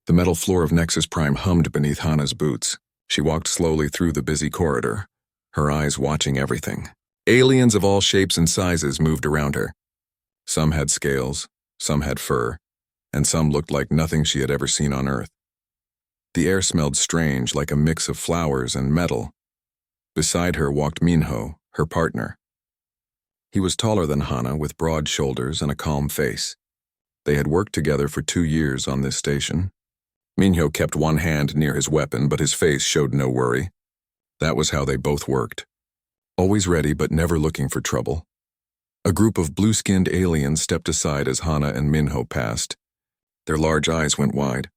The metal floor of Nexus Prime hummed beneath Hana's boots. She walked slowly through the busy corridor, her eyes watching everything. Aliens of all shapes and sizes moved around her. Some had scales, some had fur, and some looked like nothing she had ever seen on Earth. The air smelled strange, like a mix of flowers and metal. Beside her walked Minho, her partner. He was taller than Hana, with broad shoulders and a calm face. They had worked together for 2 years on this station. Minho kept one hand near his weapon, but his face showed no worry. That was how they both worked. Always ready, but never looking for trouble. A group of blue-skinned aliens stepped aside as Hana and Minho passed. Their large eyes went wide.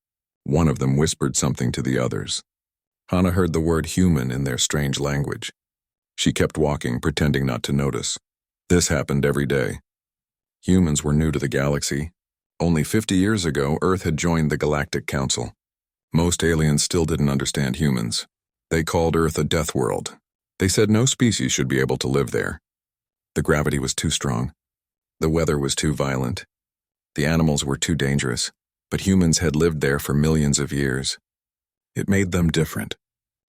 One of them whispered something to the others. Hana heard the word human in their strange language. She kept walking, pretending not to notice. This happened every day. Humans were new to the galaxy. Only 50 years ago, Earth had joined the Galactic Council. Most aliens still didn't understand humans. They called Earth a death world. They said no species should be able to live there. The gravity was too strong. The weather was too violent. The animals were too dangerous. But humans had lived there for millions of years. It made them different.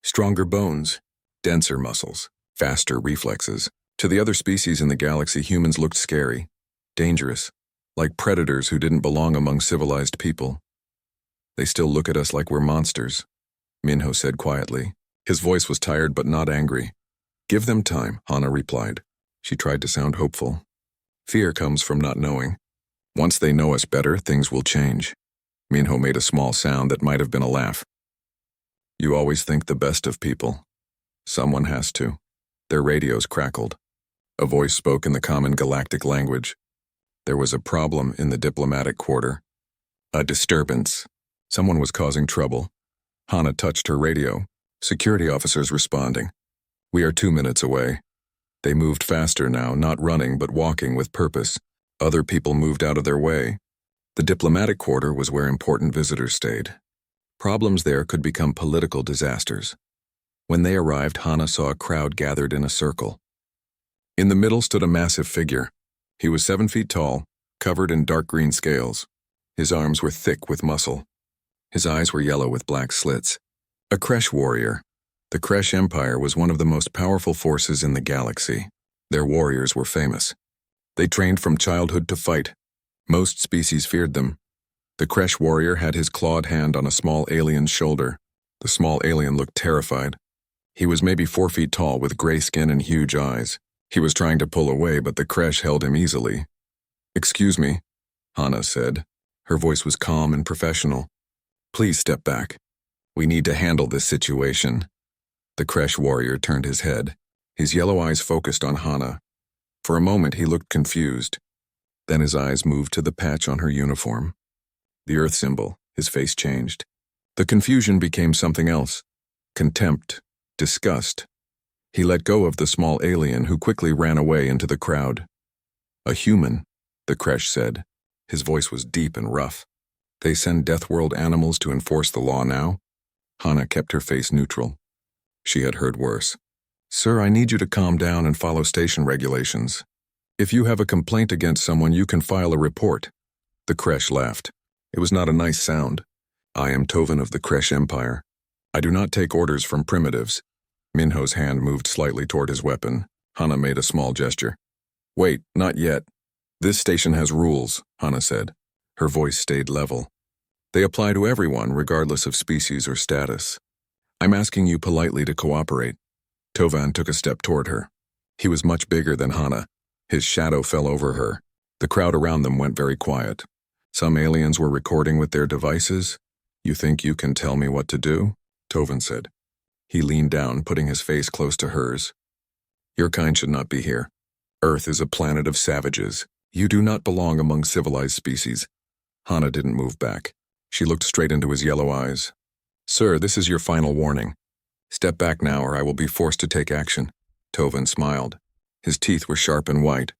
Stronger bones, denser muscles, faster reflexes. To the other species in the galaxy, humans looked scary, dangerous, like predators who didn't belong among civilized people. They still look at us like we're monsters, Minho said quietly. His voice was tired but not angry. Give them time, Hana replied. She tried to sound hopeful. Fear comes from not knowing. Once they know us better, things will change. Minho made a small sound that might have been a laugh. You always think the best of people. Someone has to. Their radios crackled. A voice spoke in the common galactic language. There was a problem in the diplomatic quarter. A disturbance. Someone was causing trouble. Hana touched her radio. Security officers responding. We are 2 minutes away. They moved faster now, not running but walking with purpose. Other people moved out of their way. The diplomatic quarter was where important visitors stayed. Problems there could become political disasters. When they arrived, Hana saw a crowd gathered in a circle. In the middle stood a massive figure. He was 7 feet tall, covered in dark green scales. His arms were thick with muscle. His eyes were yellow with black slits. A Kresh warrior. The Kresh Empire was one of the most powerful forces in the galaxy. Their warriors were famous. They trained from childhood to fight. Most species feared them. The Kresh warrior had his clawed hand on a small alien's shoulder. The small alien looked terrified. He was maybe 4 feet tall with gray skin and huge eyes. He was trying to pull away, but the Kresh held him easily. Excuse me, Hana said. Her voice was calm and professional. Please step back. We need to handle this situation. The Kresh warrior turned his head. His yellow eyes focused on Hana. For a moment he looked confused. Then his eyes moved to the patch on her uniform. The Earth symbol. His face changed. The confusion became something else. Contempt. Disgust. He let go of the small alien who quickly ran away into the crowd. A human, the Kresh said. His voice was deep and rough. They send Deathworld animals to enforce the law now? Hana kept her face neutral. She had heard worse. Sir, I need you to calm down and follow station regulations. If you have a complaint against someone, you can file a report. The Kresh laughed. It was not a nice sound. I am Tovan of the Kresh Empire. I do not take orders from primitives. Minho's hand moved slightly toward his weapon. Hana made a small gesture. Wait, not yet. This station has rules, Hana said. Her voice stayed level. They apply to everyone, regardless of species or status. I'm asking you politely to cooperate. Tovan took a step toward her. He was much bigger than Hana. His shadow fell over her. The crowd around them went very quiet. Some aliens were recording with their devices. You think you can tell me what to do? Tovan said. He leaned down, putting his face close to hers. Your kind should not be here. Earth is a planet of savages. You do not belong among civilized species. Hana didn't move back. She looked straight into his yellow eyes. Sir, this is your final warning. Step back now or I will be forced to take action. Tovan smiled. His teeth were sharp and white.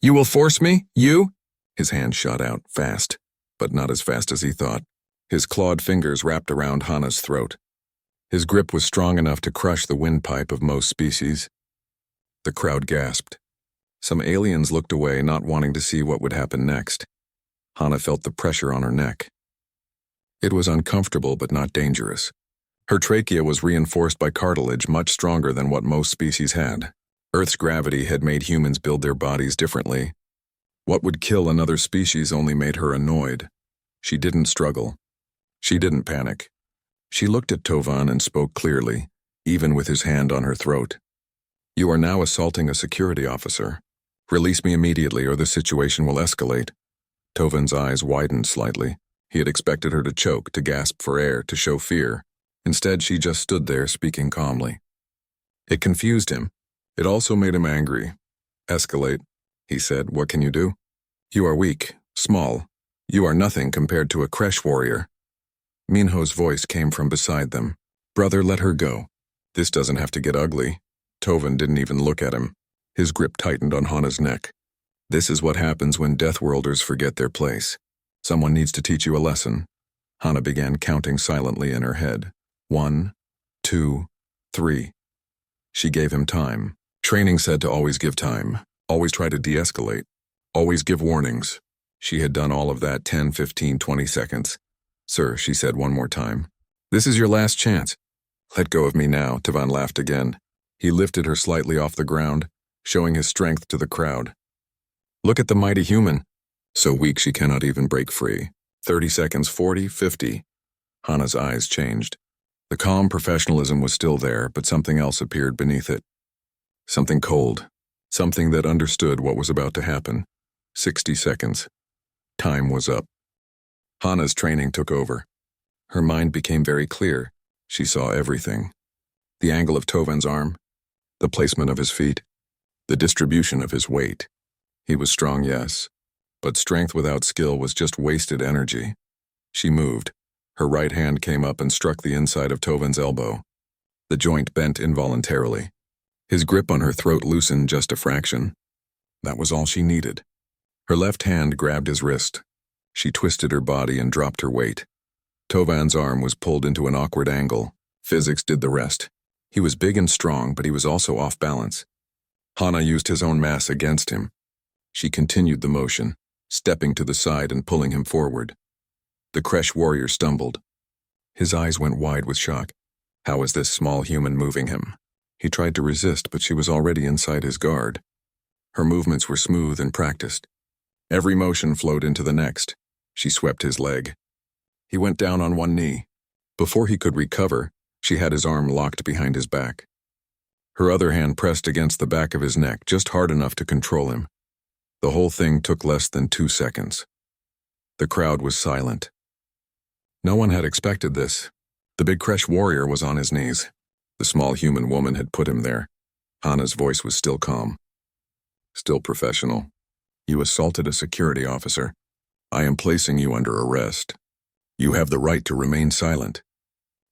You will force me? You? His hand shot out, fast, but not as fast as he thought. His clawed fingers wrapped around Hana's throat. His grip was strong enough to crush the windpipe of most species. The crowd gasped. Some aliens looked away, not wanting to see what would happen next. Hana felt the pressure on her neck. It was uncomfortable but not dangerous. Her trachea was reinforced by cartilage much stronger than what most species had. Earth's gravity had made humans build their bodies differently. What would kill another species only made her annoyed. She didn't struggle. She didn't panic. She looked at Tovan and spoke clearly, even with his hand on her throat. "You are now assaulting a security officer. Release me immediately or the situation will escalate." Tovan's eyes widened slightly. He had expected her to choke, to gasp for air, to show fear. Instead, she just stood there, speaking calmly. It confused him. It also made him angry. "Escalate," he said. "What can you do? You are weak, small. You are nothing compared to a Kresh warrior." Minho's voice came from beside them. "Brother, let her go. This doesn't have to get ugly." Tovan didn't even look at him. His grip tightened on Hana's neck. "This is what happens when Deathworlders forget their place. Someone needs to teach you a lesson." Hana began counting silently in her head. 1, 2, 3. She gave him time. Training said to always give time, always try to de-escalate, always give warnings. She had done all of that 10, 15, 20 seconds. "Sir," she said one more time. "This is your last chance." "Let go of me now," Tovan laughed again. He lifted her slightly off the ground, showing his strength to the crowd. "Look at the mighty human. So weak she cannot even break free." 30 seconds, 40, 50. Hana's eyes changed. The calm professionalism was still there, but something else appeared beneath it. Something cold. Something that understood what was about to happen. 60 seconds. Time was up. Hana's training took over. Her mind became very clear. She saw everything. The angle of Tovan's arm, the placement of his feet, the distribution of his weight. He was strong, yes, but strength without skill was just wasted energy. She moved. Her right hand came up and struck the inside of Tovan's elbow. The joint bent involuntarily. His grip on her throat loosened just a fraction. That was all she needed. Her left hand grabbed his wrist. She twisted her body and dropped her weight. Tovan's arm was pulled into an awkward angle. Physics did the rest. He was big and strong, but he was also off balance. Hana used his own mass against him. She continued the motion, stepping to the side and pulling him forward. The Kresh warrior stumbled. His eyes went wide with shock. How was this small human moving him? He tried to resist, but she was already inside his guard. Her movements were smooth and practiced. Every motion flowed into the next. She swept his leg. He went down on one knee. Before he could recover, she had his arm locked behind his back. Her other hand pressed against the back of his neck, just hard enough to control him. The whole thing took less than 2 seconds. The crowd was silent. No one had expected this. The big Kresh warrior was on his knees. The small human woman had put him there. Hana's voice was still calm. "Still professional. You assaulted a security officer. I am placing you under arrest. You have the right to remain silent.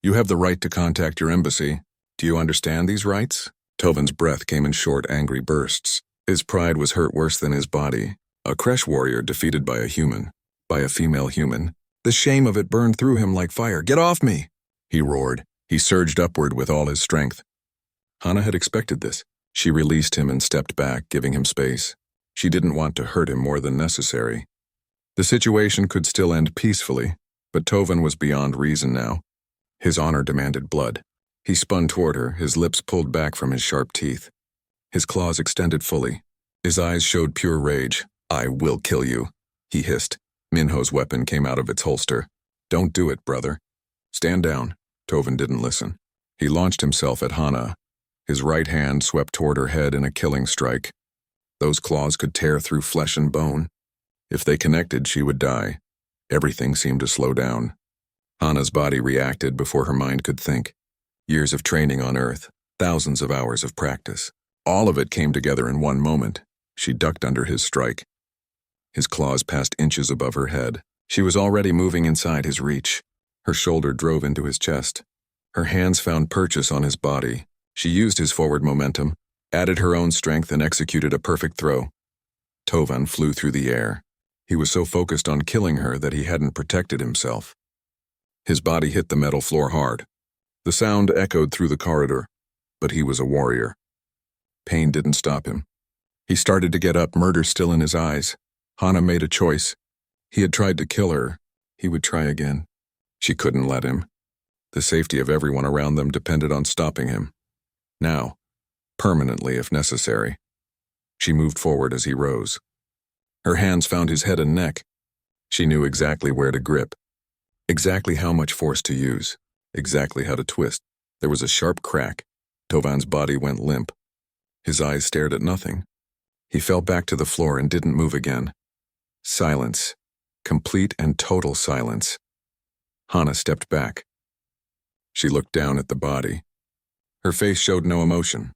You have the right to contact your embassy. Do you understand these rights?" Tovan's breath came in short, angry bursts. His pride was hurt worse than his body. A Kresh warrior defeated by a human, by a female human. The shame of it burned through him like fire. "Get off me!" he roared. He surged upward with all his strength. Hana had expected this. She released him and stepped back, giving him space. She didn't want to hurt him more than necessary. The situation could still end peacefully, but Tovan was beyond reason now. His honor demanded blood. He spun toward her, his lips pulled back from his sharp teeth. His claws extended fully. His eyes showed pure rage. "I will kill you," he hissed. Minho's weapon came out of its holster. "Don't do it, brother. Stand down." Tovan didn't listen. He launched himself at Hana. His right hand swept toward her head in a killing strike. Those claws could tear through flesh and bone. If they connected, she would die. Everything seemed to slow down. Hana's body reacted before her mind could think. Years of training on Earth, thousands of hours of practice. All of it came together in one moment. She ducked under his strike. His claws passed inches above her head. She was already moving inside his reach. Her shoulder drove into his chest. Her hands found purchase on his body. She used his forward momentum, added her own strength, and executed a perfect throw. Tovan flew through the air. He was so focused on killing her that he hadn't protected himself. His body hit the metal floor hard. The sound echoed through the corridor, but he was a warrior. Pain didn't stop him. He started to get up, murder still in his eyes. Hana made a choice. He had tried to kill her. He would try again. She couldn't let him. The safety of everyone around them depended on stopping him. Now, permanently if necessary. She moved forward as he rose. Her hands found his head and neck. She knew exactly where to grip, exactly how much force to use, exactly how to twist. There was a sharp crack. Tovan's body went limp. His eyes stared at nothing. He fell back to the floor and didn't move again. Silence. Complete and total silence. Hana stepped back. She looked down at the body. Her face showed no emotion.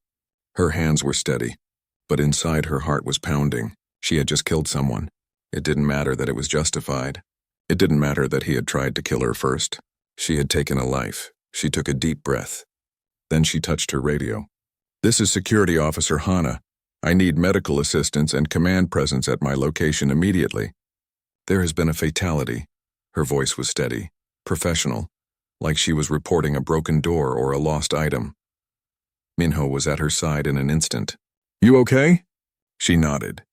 Her hands were steady, but inside her heart was pounding. She had just killed someone. It didn't matter that it was justified. It didn't matter that he had tried to kill her first. She had taken a life. She took a deep breath. Then she touched her radio. "This is Security Officer Hana. I need medical assistance and command presence at my location immediately. There has been a fatality." Her voice was steady, professional, like she was reporting a broken door or a lost item. Minho was at her side in an instant. "You okay?" She nodded.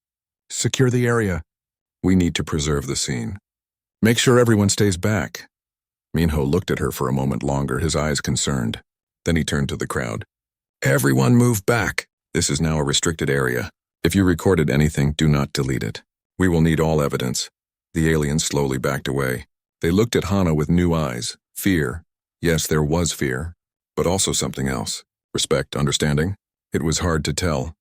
"Secure the area. We need to preserve the scene. Make sure everyone stays back." Minho looked at her for a moment longer, his eyes concerned. Then he turned to the crowd. "Everyone move back. This is now a restricted area. If you recorded anything, do not delete it. We will need all evidence." The aliens slowly backed away. They looked at Hana with new eyes. Fear. Yes, there was fear, but also something else. Respect, understanding? It was hard to tell.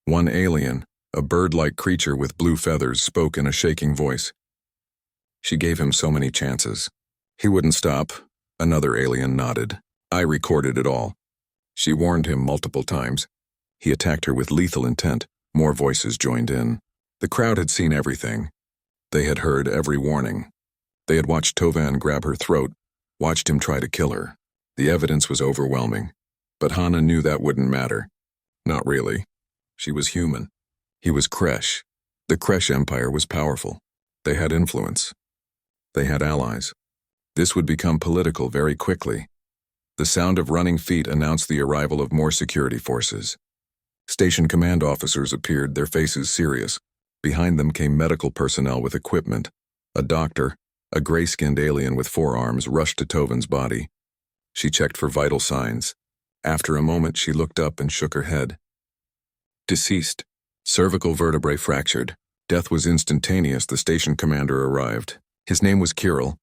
One alien, a bird-like creature with blue feathers, spoke in a shaking voice. She gave him so many chances. He wouldn't stop. Another alien nodded. "I recorded it all." She warned him multiple times. He attacked her with lethal intent. More voices joined in. The crowd had seen everything. They had heard every warning. They had watched Tovan grab her throat, watched him try to kill her. The evidence was overwhelming. But Hana knew that wouldn't matter. Not really. She was human. He was Kresh. The Kresh Empire was powerful. They had influence. They had allies. This would become political very quickly. The sound of running feet announced the arrival of more security forces. Station command officers appeared, their faces serious. Behind them came medical personnel with equipment. A doctor, a gray-skinned alien with 4 arms, rushed to Tovan's body. She checked for vital signs. After a moment, she looked up and shook her head. Deceased. Cervical vertebrae fractured. Death was instantaneous. The station commander arrived. His name was Kirill,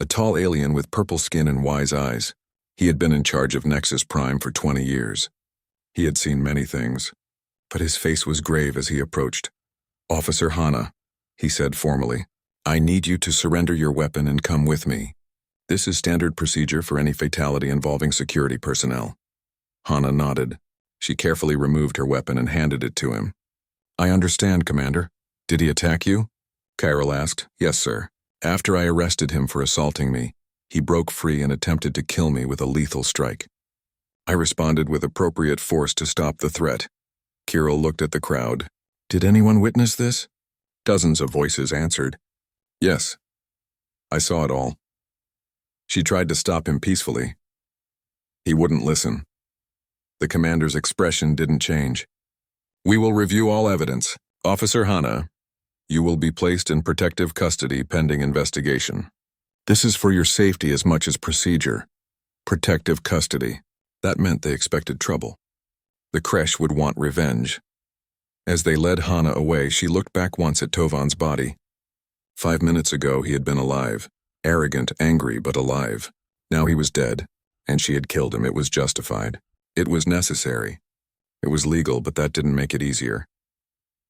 a tall alien with purple skin and wise eyes. He had been in charge of Nexus Prime for 20 years. He had seen many things, but his face was grave as he approached. "Officer Hana," he said formally, "I need you to surrender your weapon and come with me. This is standard procedure for any fatality involving security personnel." Hana nodded. She carefully removed her weapon and handed it to him. "I understand, Commander. Did he attack you?" Kirill asked. "Yes, sir. After I arrested him for assaulting me, he broke free and attempted to kill me with a lethal strike. I responded with appropriate force to stop the threat." Kirill looked at the crowd. "Did anyone witness this?" Dozens of voices answered. "Yes. I saw it all." She tried to stop him peacefully. He wouldn't listen. The commander's expression didn't change. "We will review all evidence. Officer Hana, you will be placed in protective custody pending investigation. This is for your safety as much as procedure. Protective custody. That meant they expected trouble. The Kresh would want revenge." As they led Hana away, she looked back once at Tovan's body. 5 minutes ago, he had been alive. Arrogant, angry, but alive. Now he was dead, and she had killed him. It was justified. It was necessary. It was legal, but that didn't make it easier.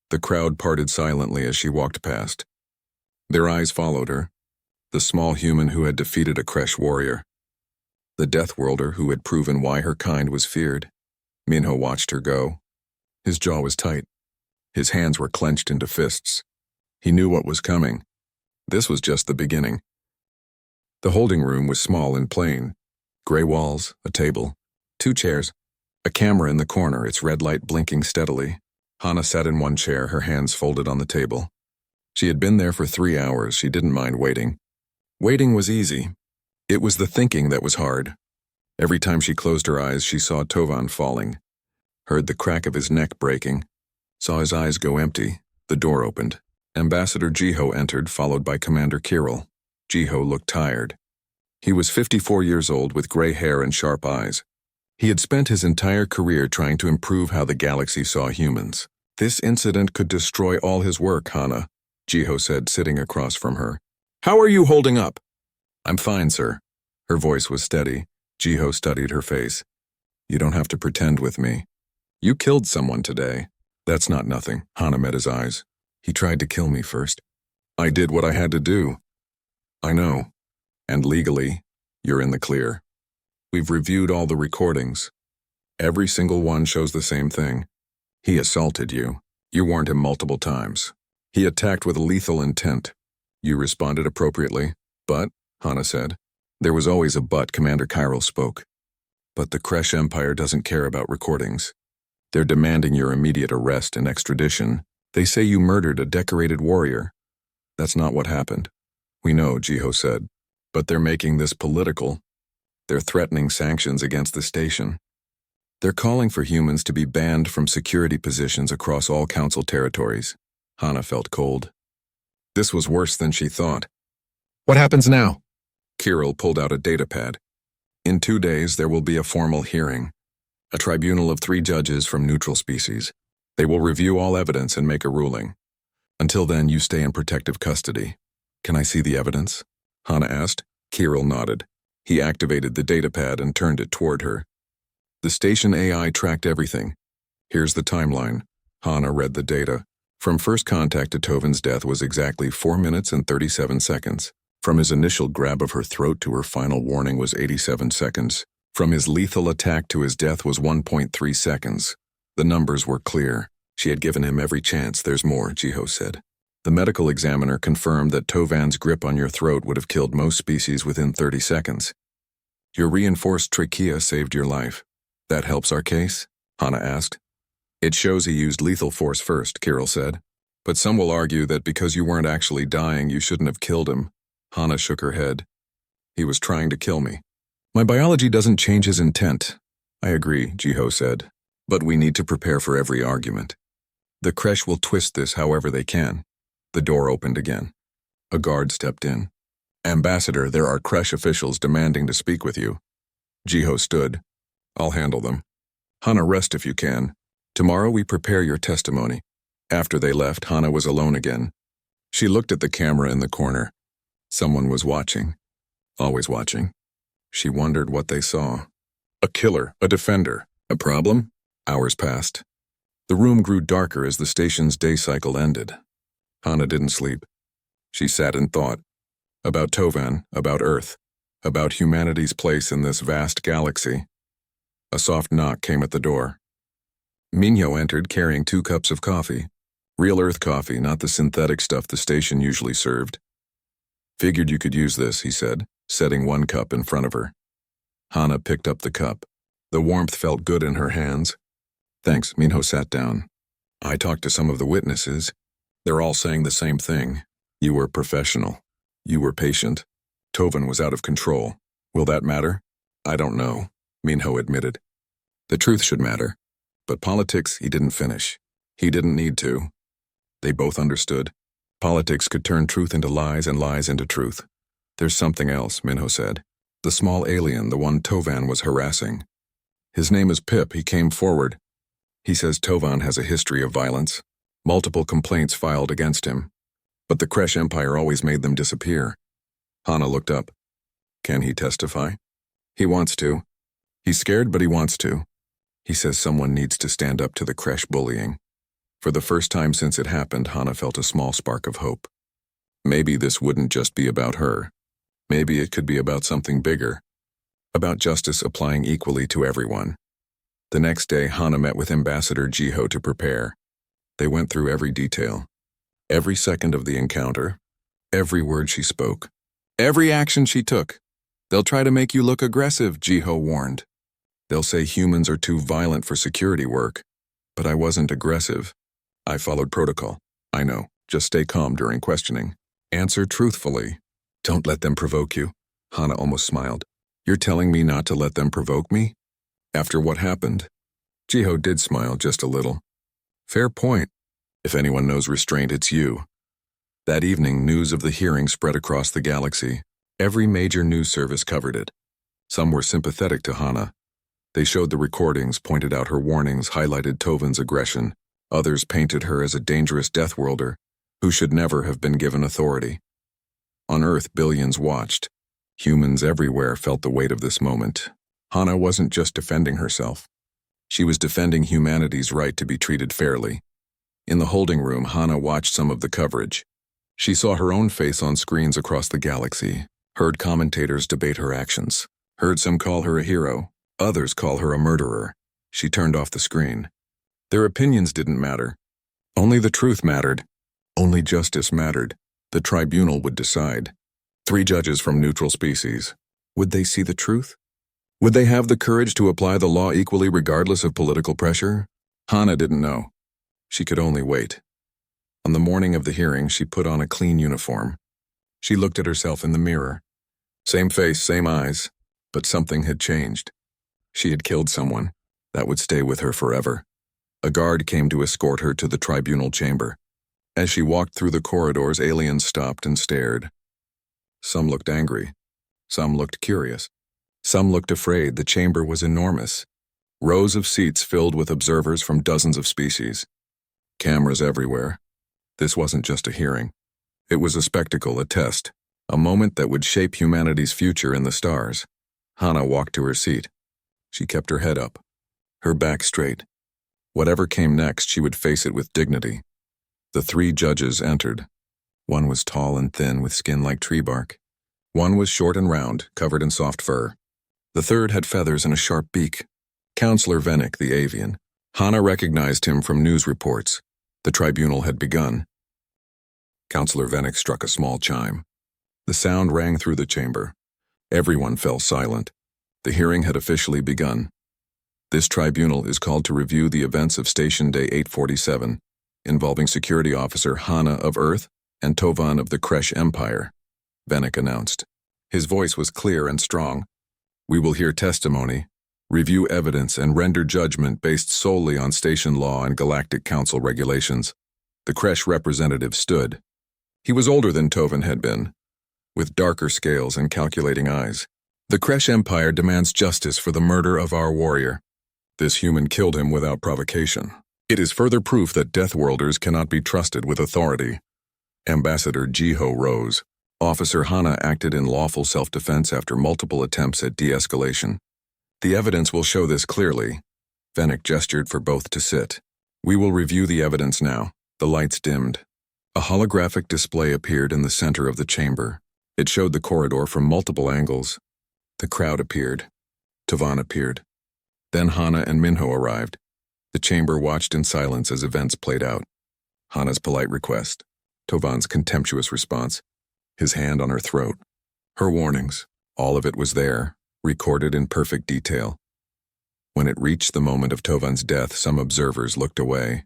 The crowd parted silently as she walked past. Their eyes followed her. The small human who had defeated a Kresh warrior. The Deathworlder who had proven why her kind was feared. Minho watched her go. His jaw was tight. His hands were clenched into fists. He knew what was coming. This was just the beginning. The holding room was small and plain. Gray walls, a table, 2 chairs, a camera in the corner, its red light blinking steadily. Hana sat in one chair, her hands folded on the table. She had been there for 3 hours. She didn't mind waiting. Waiting was easy. It was the thinking that was hard. Every time she closed her eyes, she saw Tovan falling, heard the crack of his neck breaking, saw his eyes go empty. The door opened. Ambassador Jiho entered, followed by Commander Kirill. Jiho looked tired. He was 54 years old with gray hair and sharp eyes. He had spent his entire career trying to improve how the galaxy saw humans. This incident could destroy all his work, Hana, Jiho said, sitting across from her. How are you holding up? I'm fine, sir. Her voice was steady. Jiho studied her face. You don't have to pretend with me. You killed someone today. That's not nothing. Hana met his eyes. He tried to kill me first. I did what I had to do. I know. And legally, you're in the clear. We've reviewed all the recordings. Every single one shows the same thing. He assaulted you. You warned him multiple times. He attacked with lethal intent. You responded appropriately. But, Hana said, there was always a but. Commander Chiral spoke. But the Kresh Empire doesn't care about recordings. They're demanding your immediate arrest and extradition. They say you murdered a decorated warrior. That's not what happened. We know, Jiho said. But they're making this political. They're threatening sanctions against the station. They're calling for humans to be banned from security positions across all council territories. Hana felt cold. This was worse than she thought. What happens now? Chiral pulled out a datapad. In 2 days, there will be a formal hearing. A tribunal of 3 judges from neutral species. They will review all evidence and make a ruling. Until then, you stay in protective custody. Can I see the evidence? Hana asked. Chiral nodded. He activated the datapad and turned it toward her. The station AI tracked everything. Here's the timeline. Hana read the data. From first contact to Tovan's death was exactly 4 minutes and 37 seconds. From his initial grab of her throat to her final warning was 87 seconds. From his lethal attack to his death was 1.3 seconds. The numbers were clear. She had given him every chance. There's more, Jiho said. The medical examiner confirmed that Tovan's grip on your throat would have killed most species within 30 seconds. Your reinforced trachea saved your life. That helps our case? Hana asked. It shows he used lethal force first, Chiral said. But some will argue that because you weren't actually dying, you shouldn't have killed him. Hana shook her head. He was trying to kill me. My biology doesn't change his intent. I agree, Jiho said. But we need to prepare for every argument. The Kresh will twist this however they can. The door opened again. A guard stepped in. Ambassador, there are Kresh officials demanding to speak with you. Jiho stood. I'll handle them. Hana, rest if you can. Tomorrow we prepare your testimony. After they left, Hana was alone again. She looked at the camera in the corner. Someone was watching. Always watching. She wondered what they saw. A killer, a defender. A problem? Hours passed. The room grew darker as the station's day cycle ended. Hana didn't sleep. She sat and thought. About Tovan, about Earth, about humanity's place in this vast galaxy. A soft knock came at the door. Minho entered carrying 2 cups of coffee. Real Earth coffee, not the synthetic stuff the station usually served. Figured you could use this, he said, setting 1 cup in front of her. Hana picked up the cup. The warmth felt good in her hands. Thanks, Minho sat down. I talked to some of the witnesses. They're all saying the same thing. You were professional. You were patient. Tovan was out of control. Will that matter? I don't know, Minho admitted. The truth should matter. But politics, he didn't finish. He didn't need to. They both understood. Politics could turn truth into lies and lies into truth. There's something else, Minho said. The small alien, the one Tovan was harassing. His name is Pip. He came forward. He says Tovan has a history of violence. Multiple complaints filed against him. But the Kresh Empire always made them disappear. Hana looked up. Can he testify? He wants to. He's scared, but he wants to. He says someone needs to stand up to the Kresh bullying. For the first time since it happened, Hana felt a small spark of hope. Maybe this wouldn't just be about her. Maybe it could be about something bigger. About justice applying equally to everyone. The next day, Hana met with Ambassador Jiho to prepare. They went through every detail. Every second of the encounter. Every word she spoke. Every action she took. They'll try to make you look aggressive, Jiho warned. They'll say humans are too violent for security work. But I wasn't aggressive. I followed protocol. I know. Just stay calm during questioning. Answer truthfully. Don't let them provoke you. Hana almost smiled. You're telling me not to let them provoke me? After what happened? Jiho did smile just a little. Fair point. If anyone knows restraint, it's you. That evening, news of the hearing spread across the galaxy. Every major news service covered it. Some were sympathetic to Hana. They showed the recordings, pointed out her warnings, highlighted Tovan's aggression. Others painted her as a dangerous Deathworlder who should never have been given authority. On Earth, billions watched. Humans everywhere felt the weight of this moment. Hana wasn't just defending herself. She was defending humanity's right to be treated fairly. In the holding room, Hana watched some of the coverage. She saw her own face on screens across the galaxy, heard commentators debate her actions, heard some call her a hero, others call her a murderer. She turned off the screen. Their opinions didn't matter. Only the truth mattered. Only justice mattered. The tribunal would decide. 3 judges from neutral species. Would they see the truth? Would they have the courage to apply the law equally regardless of political pressure? Hana didn't know. She could only wait. On the morning of the hearing, she put on a clean uniform. She looked at herself in the mirror. Same face, same eyes, but something had changed. She had killed someone. That would stay with her forever. A guard came to escort her to the tribunal chamber. As she walked through the corridors, aliens stopped and stared. Some looked angry. Some looked curious. Some looked afraid. The chamber was enormous. Rows of seats filled with observers from dozens of species. Cameras everywhere. This wasn't just a hearing. It was a spectacle, a test, a moment that would shape humanity's future in the stars. Hana walked to her seat. She kept her head up, her back straight. Whatever came next, she would face it with dignity. The 3 judges entered. One was tall and thin with skin like tree bark. One was short and round, covered in soft fur. The third had feathers and a sharp beak. Counselor Vennick, the avian. Hana recognized him from news reports. The tribunal had begun. Counselor Vennick struck a small chime. The sound rang through the chamber. Everyone fell silent. The hearing had officially begun. This tribunal is called to review the events of Station Day 847, involving Security Officer Hana of Earth and Tovan of the Kresh Empire, Vennick announced. His voice was clear and strong. We will hear testimony, review evidence, and render judgment based solely on station law and Galactic Council regulations. The Kresh representative stood. He was older than Tovan had been, with darker scales and calculating eyes. The Kresh Empire demands justice for the murder of our warrior. This human killed him without provocation. It is further proof that Deathworlders cannot be trusted with authority. Ambassador Jiho rose. Officer Hana acted in lawful self-defense after multiple attempts at de-escalation. The evidence will show this clearly. Vennick gestured for both to sit. We will review the evidence now. The lights dimmed. A holographic display appeared in the center of the chamber. It showed the corridor from multiple angles. The crowd appeared. Tovan appeared. Then Hana and Minho arrived. The chamber watched in silence as events played out. Hana's polite request. Tovan's contemptuous response. His hand on her throat. Her warnings. All of it was there, recorded in perfect detail. When it reached the moment of Tovan's death, some observers looked away.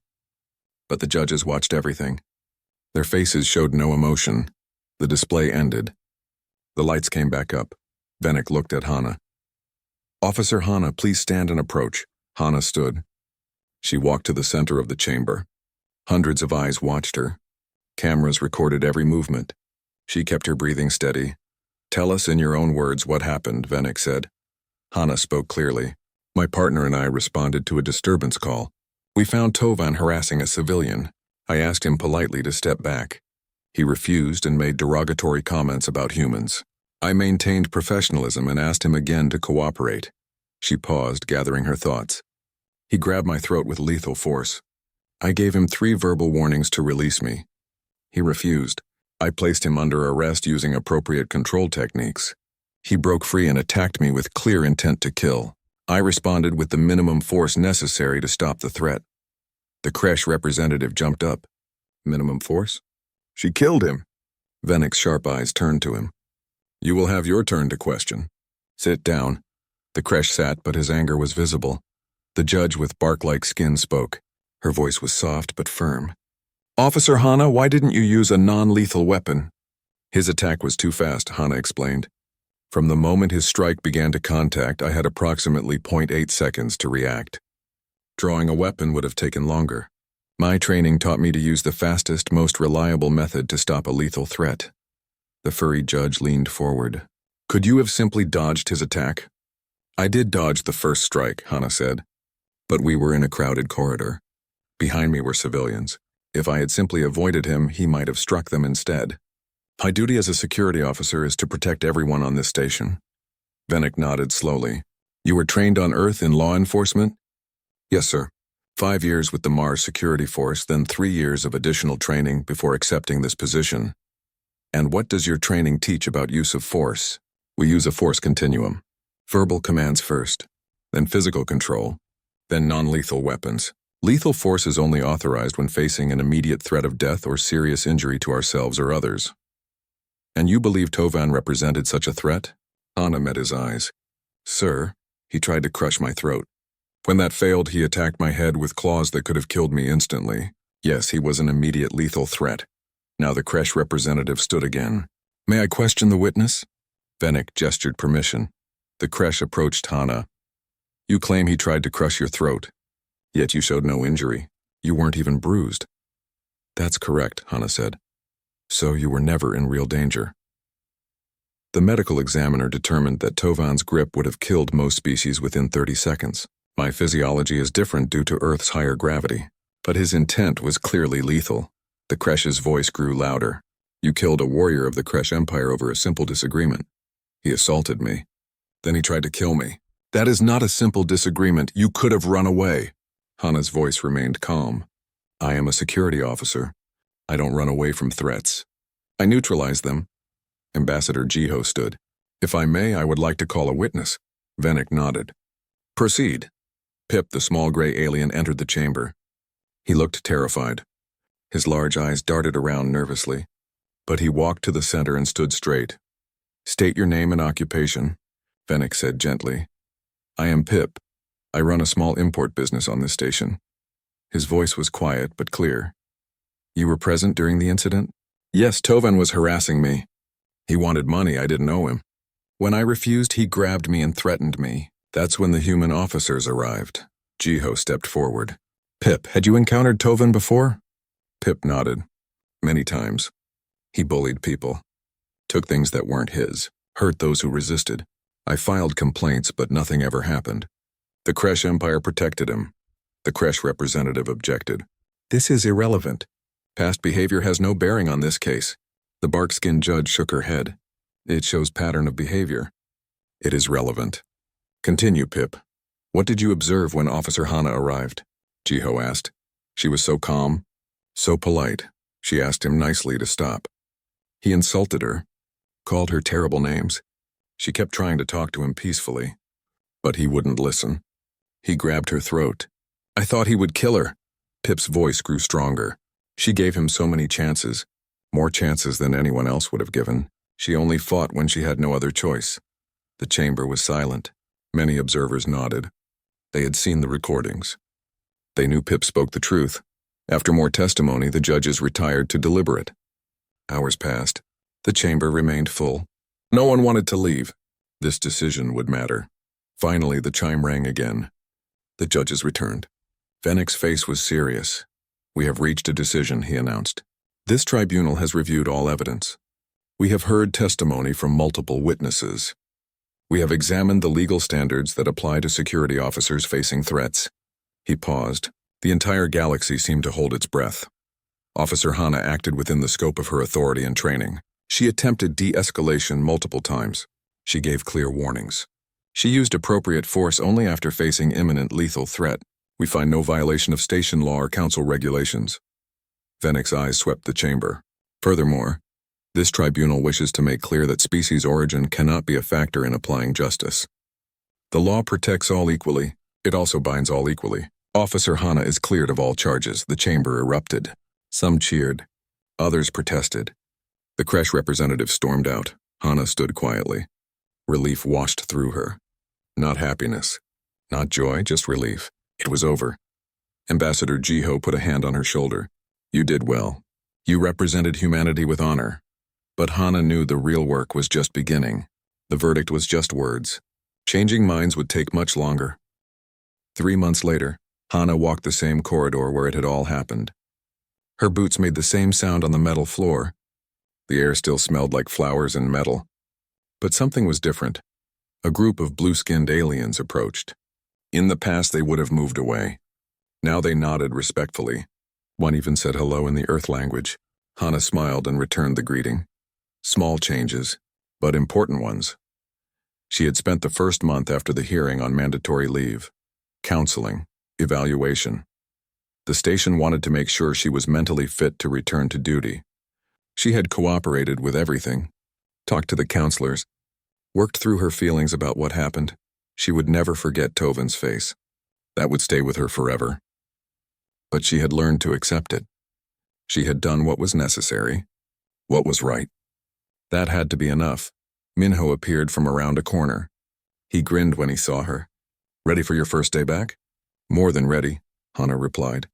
But the judges watched everything. Their faces showed no emotion. The display ended. The lights came back up. Vennick looked at Hana. Officer Hana, please stand and approach. Hana stood. She walked to the center of the chamber. Hundreds of eyes watched her. Cameras recorded every movement. She kept her breathing steady. Tell us in your own words what happened, Vennick said. Hana spoke clearly. My partner and I responded to a disturbance call. We found Tovan harassing a civilian. I asked him politely to step back. He refused and made derogatory comments about humans. I maintained professionalism and asked him again to cooperate. She paused, gathering her thoughts. He grabbed my throat with lethal force. I gave him 3 verbal warnings to release me. He refused. I placed him under arrest using appropriate control techniques. He broke free and attacked me with clear intent to kill. I responded with the minimum force necessary to stop the threat. The Kresh representative jumped up. Minimum force? She killed him. Vennick's sharp eyes turned to him. You will have your turn to question. Sit down. The Kresh sat, but his anger was visible. The judge with bark-like skin spoke. Her voice was soft but firm. Officer Hana, why didn't you use a non-lethal weapon? His attack was too fast, Hana explained. From the moment his strike began to contact, I had approximately 0.8 seconds to react. Drawing a weapon would have taken longer. My training taught me to use the fastest, most reliable method to stop a lethal threat. The furry judge leaned forward. Could you have simply dodged his attack? I did dodge the first strike, Hana said. But we were in a crowded corridor. Behind me were civilians. If I had simply avoided him, he might have struck them instead. My duty as a security officer is to protect everyone on this station. Vennik nodded slowly. You were trained on Earth in law enforcement? Yes, sir. 5 years with the Mars Security Force, then 3 years of additional training before accepting this position. And what does your training teach about use of force? We use a force continuum. Verbal commands first, then physical control, then non-lethal weapons. Lethal force is only authorized when facing an immediate threat of death or serious injury to ourselves or others. And you believe Tovan represented such a threat? Hana met his eyes. Sir, he tried to crush my throat. When that failed, he attacked my head with claws that could have killed me instantly. Yes, he was an immediate lethal threat. Now the Kresh representative stood again. May I question the witness? Vennik gestured permission. The Kresh approached Hana. You claim he tried to crush your throat, yet you showed no injury. You weren't even bruised. That's correct, Hana said. So you were never in real danger. The medical examiner determined that Tovan's grip would have killed most species within 30 seconds. My physiology is different due to Earth's higher gravity, but his intent was clearly lethal. The Kresh's voice grew louder. You killed a warrior of the Kresh Empire over a simple disagreement. He assaulted me. Then he tried to kill me. That is not a simple disagreement. You could have run away. Hana's voice remained calm. I am a security officer. I don't run away from threats. I neutralize them. Ambassador Jiho stood. If I may, I would like to call a witness. Vennik nodded. Proceed. Pip, the small gray alien, entered the chamber. He looked terrified. His large eyes darted around nervously, but he walked to the center and stood straight. State your name and occupation, Vennik said gently. I am Pip. I run a small import business on this station. His voice was quiet but clear. You were present during the incident? Yes, Tovan was harassing me. He wanted money, I didn't owe him. When I refused, he grabbed me and threatened me. That's when the human officers arrived. Jiho stepped forward. Pip, had you encountered Tovan before? Pip nodded. Many times. He bullied people. Took things that weren't his. Hurt those who resisted. I filed complaints, but nothing ever happened. The Kresh Empire protected him. The Kresh representative objected. This is irrelevant. Past behavior has no bearing on this case. The bark-skinned judge shook her head. It shows pattern of behavior. It is relevant. Continue, Pip. What did you observe when Officer Hana arrived? Jiho asked. She was so calm, so polite. She asked him nicely to stop. He insulted her, called her terrible names. She kept trying to talk to him peacefully, but he wouldn't listen. He grabbed her throat. I thought he would kill her. Pip's voice grew stronger. She gave him so many chances, more chances than anyone else would have given. She only fought when she had no other choice. The chamber was silent. Many observers nodded. They had seen the recordings. They knew Pip spoke the truth. After more testimony, the judges retired to deliberate. Hours passed. The chamber remained full. No one wanted to leave. This decision would matter. Finally, the chime rang again. The judges returned. Vennik's face was serious. We have reached a decision, he announced. This tribunal has reviewed all evidence. We have heard testimony from multiple witnesses. We have examined the legal standards that apply to security officers facing threats. He paused. The entire galaxy seemed to hold its breath. Officer Hana acted within the scope of her authority and training. She attempted de-escalation multiple times. She gave clear warnings. She used appropriate force only after facing imminent lethal threat. We find no violation of station law or council regulations. Vennik's eyes swept the chamber. Furthermore, this tribunal wishes to make clear that species origin cannot be a factor in applying justice. The law protects all equally. It also binds all equally. Officer Hana is cleared of all charges. The chamber erupted. Some cheered. Others protested. The Kresh representative stormed out. Hana stood quietly. Relief washed through her. Not happiness. Not joy, just relief. It was over. Ambassador Jiho put a hand on her shoulder. You did well. You represented humanity with honor. But Hana knew the real work was just beginning. The verdict was just words. Changing minds would take much longer. 3 months later, Hana walked the same corridor where it had all happened. Her boots made the same sound on the metal floor. The air still smelled like flowers and metal. But something was different. A group of blue-skinned aliens approached. In the past, they would have moved away. Now they nodded respectfully. One even said hello in the Earth language. Hana smiled and returned the greeting. Small changes, but important ones. She had spent the first month after the hearing on mandatory leave. Counseling, evaluation. The station wanted to make sure she was mentally fit to return to duty. She had cooperated with everything, talked to the counselors, worked through her feelings about what happened. She would never forget Tovin's face. That would stay with her forever. But she had learned to accept it. She had done what was necessary, what was right. That had to be enough. Minho appeared from around a corner. He grinned when he saw her. "Ready for your first day back?" "More than ready," Hana replied.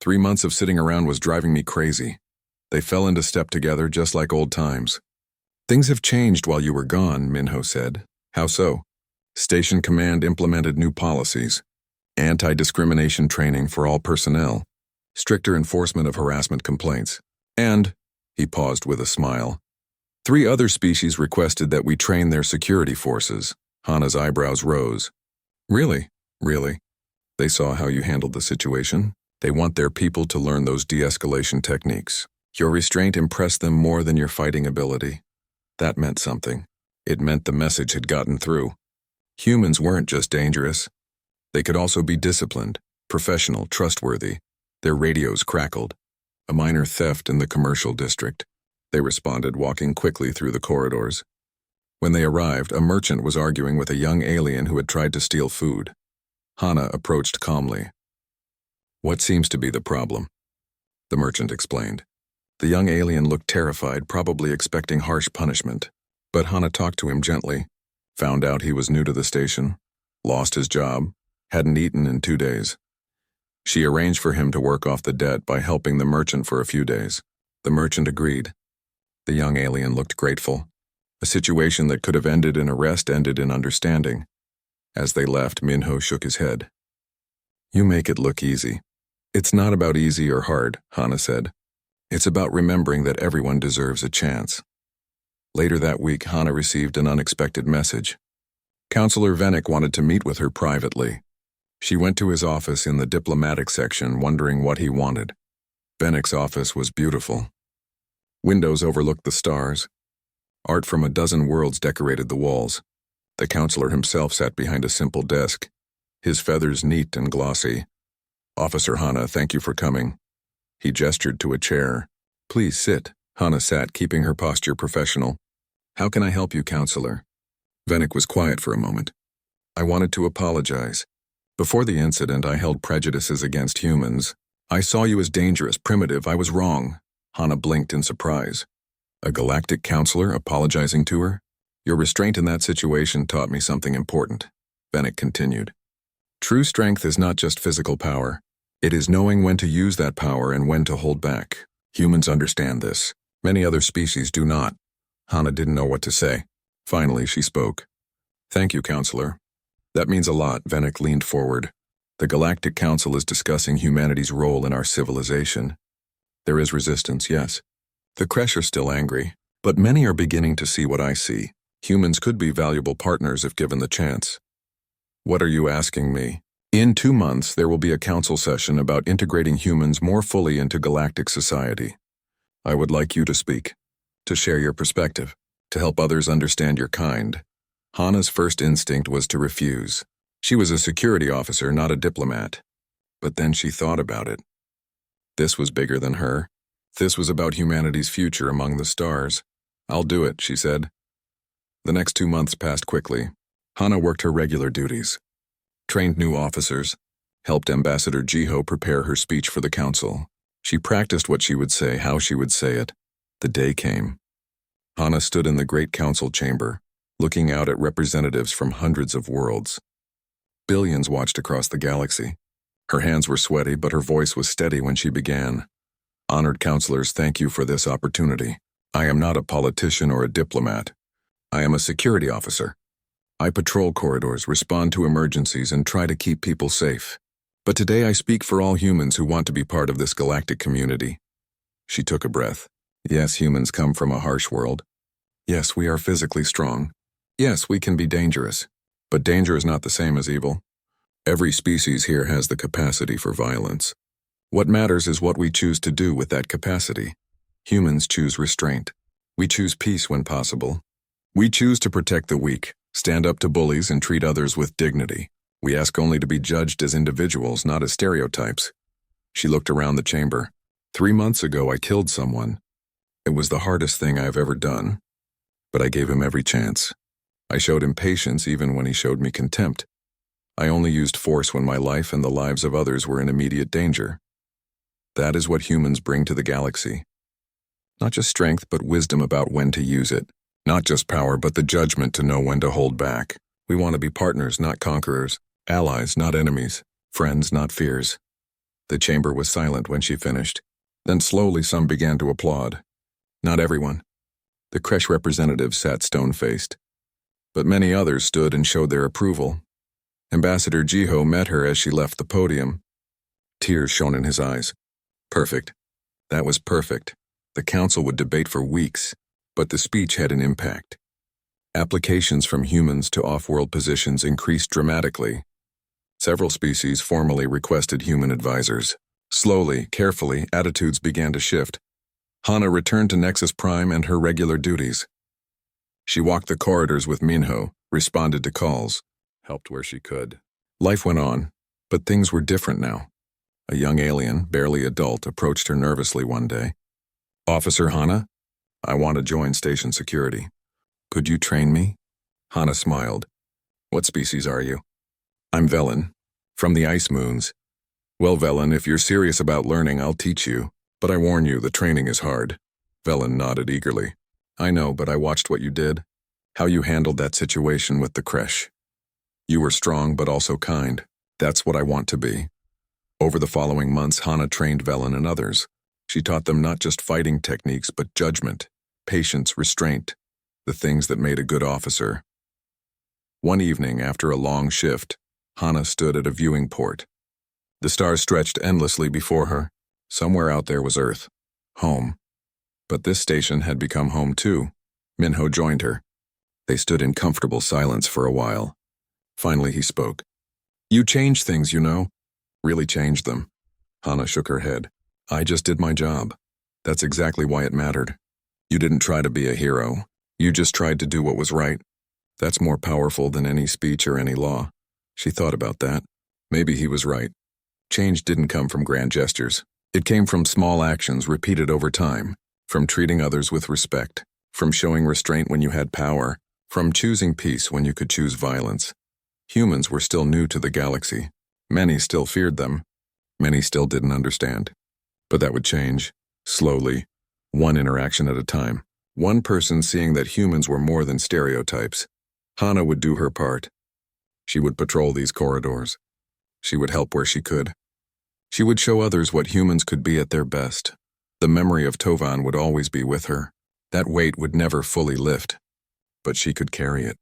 3 months of sitting around was driving me crazy. They fell into step together just like old times. "Things have changed while you were gone," Minho said. "How so?" "Station command implemented new policies. Anti-discrimination training for all personnel. Stricter enforcement of harassment complaints. And," he paused with a smile, "3 other species requested that we train their security forces." Hana's eyebrows rose. "Really? Really?" "They saw how you handled the situation. They want their people to learn those de-escalation techniques. Your restraint impressed them more than your fighting ability." That meant something. It meant the message had gotten through. Humans weren't just dangerous. They could also be disciplined, professional, trustworthy. Their radios crackled. A minor theft in the commercial district. They responded, walking quickly through the corridors. When they arrived, a merchant was arguing with a young alien who had tried to steal food. Hana approached calmly. "What seems to be the problem?" The merchant explained. The young alien looked terrified, probably expecting harsh punishment. But Hana talked to him gently, found out he was new to the station, lost his job, hadn't eaten in 2 days. She arranged for him to work off the debt by helping the merchant for a few days. The merchant agreed. The young alien looked grateful. A situation that could have ended in arrest ended in understanding. As they left, Minho shook his head. "You make it look easy." "It's not about easy or hard," Hana said. "It's about remembering that everyone deserves a chance." Later that week, Hana received an unexpected message. Counselor Vennick wanted to meet with her privately. She went to his office in the diplomatic section, wondering what he wanted. Vennick's office was beautiful. Windows overlooked the stars. Art from a dozen worlds decorated the walls. The counselor himself sat behind a simple desk, his feathers neat and glossy. "Officer Hana, thank you for coming." He gestured to a chair. "Please sit." Hana sat, keeping her posture professional. "How can I help you, counselor?" Vennick was quiet for a moment. "I wanted to apologize. Before the incident, I held prejudices against humans. I saw you as dangerous, primitive. I was wrong." Hana blinked in surprise. A galactic counselor apologizing to her? "Your restraint in that situation taught me something important," Vennick continued. "True strength is not just physical power. It is knowing when to use that power and when to hold back. Humans understand this. Many other species do not." Hana didn't know what to say. Finally, she spoke. "Thank you, counselor." "That means a lot." Vennick leaned forward. "The Galactic Council is discussing humanity's role in our civilization. There is resistance, yes. The Kresh are still angry, but many are beginning to see what I see. Humans could be valuable partners if given the chance." "What are you asking me?" "In 2 months, there will be a council session about integrating humans more fully into galactic society. I would like you to speak, to share your perspective, to help others understand your kind." Hana's first instinct was to refuse. She was a security officer, not a diplomat. But then she thought about it. This was bigger than her. This was about humanity's future among the stars. "I'll do it," she said. The next 2 months passed quickly. Hana worked her regular duties, trained new officers, helped Ambassador Jiho prepare her speech for the council. She practiced what she would say, how she would say it. The day came. Hana stood in the great council chamber, looking out at representatives from hundreds of worlds. Billions watched across the galaxy. Her hands were sweaty, but her voice was steady when she began. "Honored counselors, thank you for this opportunity. I am not a politician or a diplomat. I am a security officer. I patrol corridors, respond to emergencies, and try to keep people safe. But today I speak for all humans who want to be part of this galactic community." She took a breath. Yes, humans come from a harsh world. Yes, we are physically strong. Yes, we can be dangerous. But danger is not the same as evil. Every species here has the capacity for violence. What matters is what we choose to do with that capacity. Humans choose restraint. We choose peace when possible. We choose to protect the weak, stand up to bullies, and treat others with dignity. We ask only to be judged as individuals, not as stereotypes. She looked around the chamber. 3 months ago, I killed someone. It was the hardest thing I've ever done. But I gave him every chance. I showed him patience even when he showed me contempt. I only used force when my life and the lives of others were in immediate danger. That is what humans bring to the galaxy. Not just strength, but wisdom about when to use it. Not just power, but the judgment to know when to hold back. We want to be partners, not conquerors. Allies, not enemies. Friends, not fears. The chamber was silent when she finished. Then slowly some began to applaud. Not everyone. The creche representatives sat stone-faced. But many others stood and showed their approval. Ambassador Jiho met her as she left the podium. Tears shone in his eyes. Perfect. That was perfect. The council would debate for weeks, but the speech had an impact. Applications from humans to off-world positions increased dramatically. Several species formally requested human advisors. Slowly, carefully, attitudes began to shift. Hana returned to Nexus Prime and her regular duties. She walked the corridors with Minho, responded to calls, helped where she could. Life went on, but things were different now. A young alien, barely adult, approached her nervously one day. Officer Hana, I want to join station security. Could you train me? Hana smiled. What species are you? I'm Velen, from the Ice Moons. Well, Velen, if you're serious about learning, I'll teach you. But I warn you, the training is hard. Velen nodded eagerly. I know, but I watched what you did. How you handled that situation with the creche. You were strong, but also kind. That's what I want to be. Over the following months, Hana trained Velen and others. She taught them not just fighting techniques, but judgment, patience, restraint, the things that made a good officer. One evening, after a long shift, Hana stood at a viewing port. The stars stretched endlessly before her. Somewhere out there was Earth, home. But this station had become home too. Minho joined her. They stood in comfortable silence for a while. Finally he spoke. You changed things, you know. Really changed them. Hana shook her head. I just did my job. That's exactly why it mattered. You didn't try to be a hero. You just tried to do what was right. That's more powerful than any speech or any law. She thought about that. Maybe he was right. Change didn't come from grand gestures. It came from small actions repeated over time, from treating others with respect, from showing restraint when you had power, from choosing peace when you could choose violence. Humans were still new to the galaxy. Many still feared them. Many still didn't understand. But that would change, slowly, one interaction at a time. One person seeing that humans were more than stereotypes. Hana would do her part. She would patrol these corridors. She would help where she could. She would show others what humans could be at their best. The memory of Tovan would always be with her. That weight would never fully lift. But she could carry it.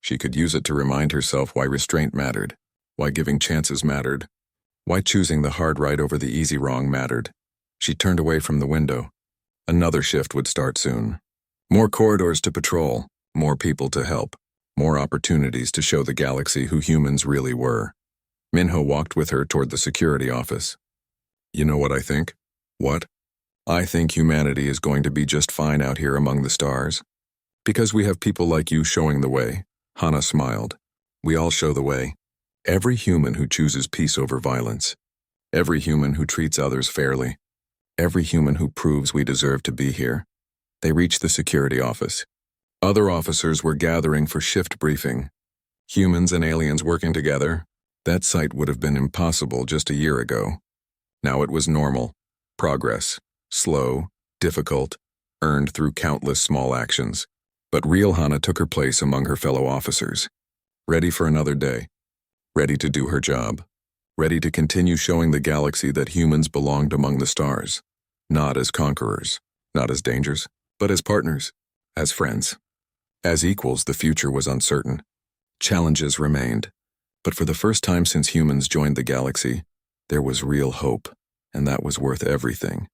She could use it to remind herself why restraint mattered, why giving chances mattered, why choosing the hard right over the easy wrong mattered. She turned away from the window. Another shift would start soon. More corridors to patrol, more people to help, more opportunities to show the galaxy who humans really were. Minho walked with her toward the security office. You know what I think? What? I think humanity is going to be just fine out here among the stars. Because we have people like you showing the way. Hana smiled. We all show the way. Every human who chooses peace over violence. Every human who treats others fairly. Every human who proves we deserve to be here. They reached the security office. Other officers were gathering for shift briefing. Humans and aliens working together. That sight would have been impossible just a year ago. Now it was normal. Progress. Slow. Difficult. Earned through countless small actions. But real Hana took her place among her fellow officers. Ready for another day. Ready to do her job. Ready to continue showing the galaxy that humans belonged among the stars. Not as conquerors. Not as dangers. But as partners. As friends. As equals, the future was uncertain. Challenges remained. But for the first time since humans joined the galaxy, there was real hope, and that was worth everything.